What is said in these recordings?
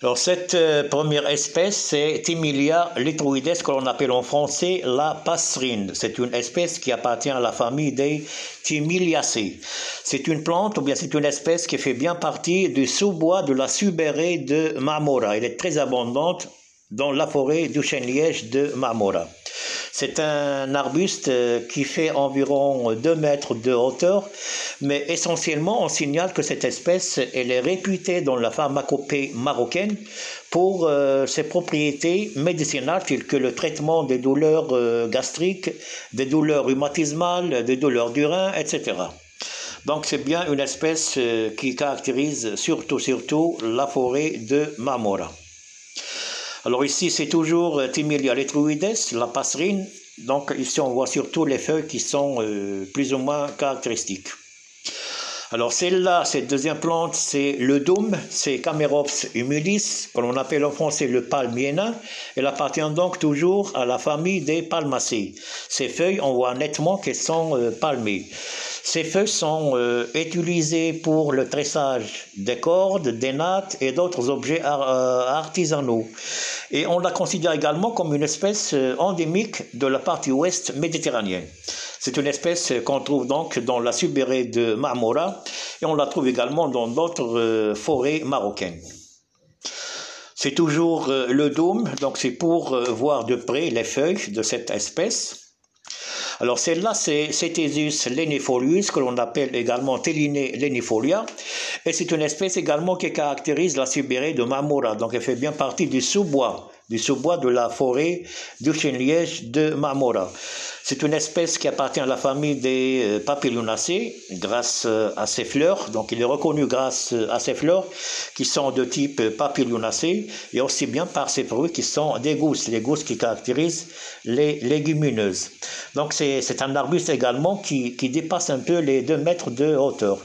Alors cette première espèce, c'est Thymilia letroides, que l'on appelle en français la passerine. C'est une espèce qui appartient à la famille des Thymiliaceae. C'est une plante, ou bien c'est une espèce qui fait bien partie du sous-bois de la subérée de Marmora. Elle est très abondante dans la forêt du chêne-liège de Marmora. C'est un arbuste qui fait environ 2 mètres de hauteur, mais essentiellement on signale que cette espèce elle est réputée dans la pharmacopée marocaine pour ses propriétés médicinales telles que le traitement des douleurs gastriques, des douleurs rhumatismales, des douleurs du rein, etc. Donc c'est bien une espèce qui caractérise surtout la forêt de Marmora. Alors ici, c'est toujours Thymilia letroides, la passerine. Donc ici, on voit surtout les feuilles qui sont plus ou moins caractéristiques. Alors celle-là, cette deuxième plante, c'est le dôme, c'est Camerops humilis, que l'on appelle en français le palmier nain. Elle appartient donc toujours à la famille des Palmacées. Ces feuilles, on voit nettement qu'elles sont palmées. Ces feuilles sont utilisées pour le tressage des cordes, des nattes et d'autres objets artisanaux. Et on la considère également comme une espèce endémique de la partie ouest méditerranéenne. C'est une espèce qu'on trouve donc dans la subérée de Marmora et on la trouve également dans d'autres forêts marocaines. C'est toujours le dôme, donc c'est pour voir de près les feuilles de cette espèce. Alors celle-là, c'est Ctesius lenifolius, que l'on appelle également Thélinée lenifolia, et c'est une espèce également qui caractérise la subérée de Marmora, donc elle fait bien partie du sous-bois de la forêt du chêne-liège de Marmora. C'est une espèce qui appartient à la famille des Papilioniaceae grâce à ses fleurs, donc il est reconnu grâce à ses fleurs qui sont de type Papilioniaceae et aussi bien par ses fruits qui sont des gousses, les gousses qui caractérisent les légumineuses. Donc c'est un arbuste également qui dépasse un peu les 2 mètres de hauteur.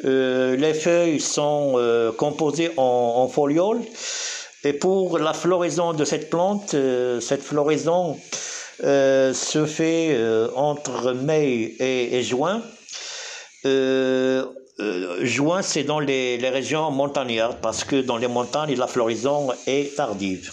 Les feuilles sont composées en folioles et pour la floraison de cette plante, cette floraison se fait entre mai et juin. Juin, c'est dans les régions montagnardes parce que dans les montagnes, la floraison est tardive.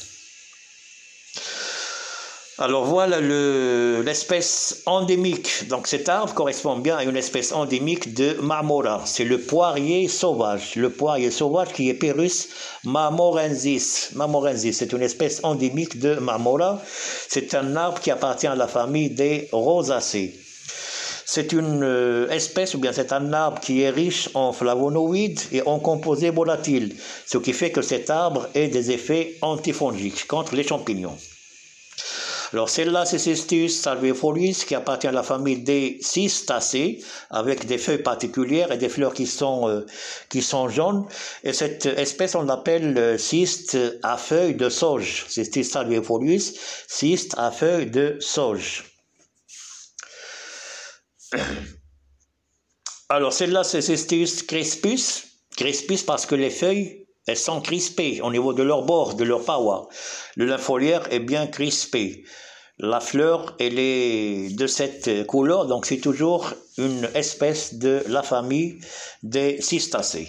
Alors voilà l'espèce endémique. Donc cet arbre correspond bien à une espèce endémique de Marmora. C'est le poirier sauvage. Le poirier sauvage qui est Pyrrhus marmorensis. Marmorensis, c'est une espèce endémique de Marmora. C'est un arbre qui appartient à la famille des Rosacées. C'est une espèce, ou bien c'est un arbre qui est riche en flavonoïdes et en composés volatiles, ce qui fait que cet arbre a des effets antifongiques contre les champignons. Alors celle-là, c'est Cystus salvifolius qui appartient à la famille des Cystacées avec des feuilles particulières et des fleurs qui sont jaunes. Et cette espèce, on l'appelle cyste à feuilles de sauge. Cystus salvifolius, cyste à feuilles de sauge. Alors celle-là, c'est Cystus crispus. Crispus parce que les feuilles, elles sont crispées au niveau de leur bord, de leur paroi. Le lympholiaire est bien crispé. La fleur, elle est de cette couleur, donc c'est toujours une espèce de la famille des Cystacées.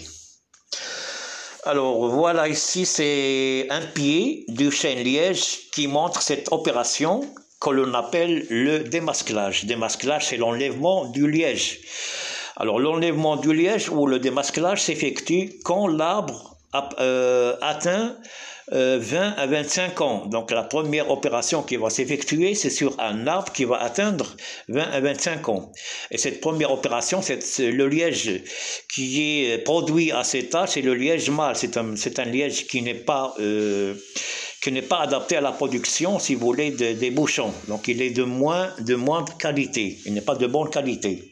Alors voilà, ici c'est un pied du chêne-liège qui montre cette opération que l'on appelle le démasclage. Démasclage, c'est l'enlèvement du liège. Alors l'enlèvement du liège ou le démasclage s'effectue quand l'arbre atteint 20 à 25 ans. Donc la première opération qui va s'effectuer, c'est sur un arbre qui va atteindre 20 à 25 ans. Et cette première opération, c'est le liège qui est produit à cet âge, c'est le liège mâle. C'est un liège qui n'est pas adapté à la production, si vous voulez, des bouchons. Donc il est de moindre qualité, il n'est pas de bonne qualité.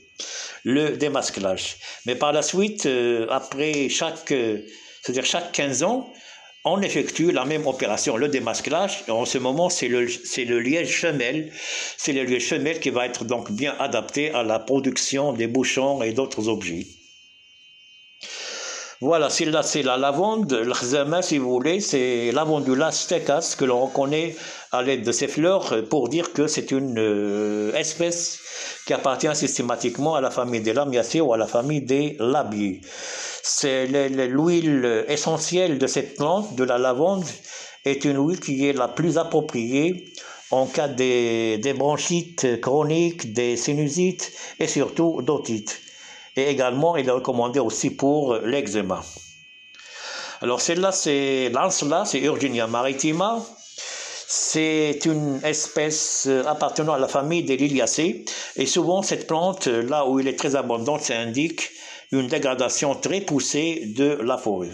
Le démasclage. Mais par la suite, après chaque 15 ans, on effectue la même opération, le démasclage. En ce moment, c'est le liège femelle. C'est le liège femelle qui va être donc bien adapté à la production des bouchons et d'autres objets. Voilà, celle-là, c'est la lavande, l'chzama, si vous voulez, c'est Lavandula stecas, que l'on reconnaît à l'aide de ces fleurs pour dire que c'est une espèce qui appartient systématiquement à la famille des Lamiacées ou à la famille des labiers. C'est l'huile essentielle de cette plante, de la lavande, est une huile qui est la plus appropriée en cas des bronchites chroniques, des sinusites et surtout d'otite. Et également, il est recommandé aussi pour l'eczéma. Alors celle-là, c'est Lancelas, c'est Urginia maritima. C'est une espèce appartenant à la famille des Liliacées. Et souvent, cette plante, là où elle est très abondante, ça indique une dégradation très poussée de la forêt.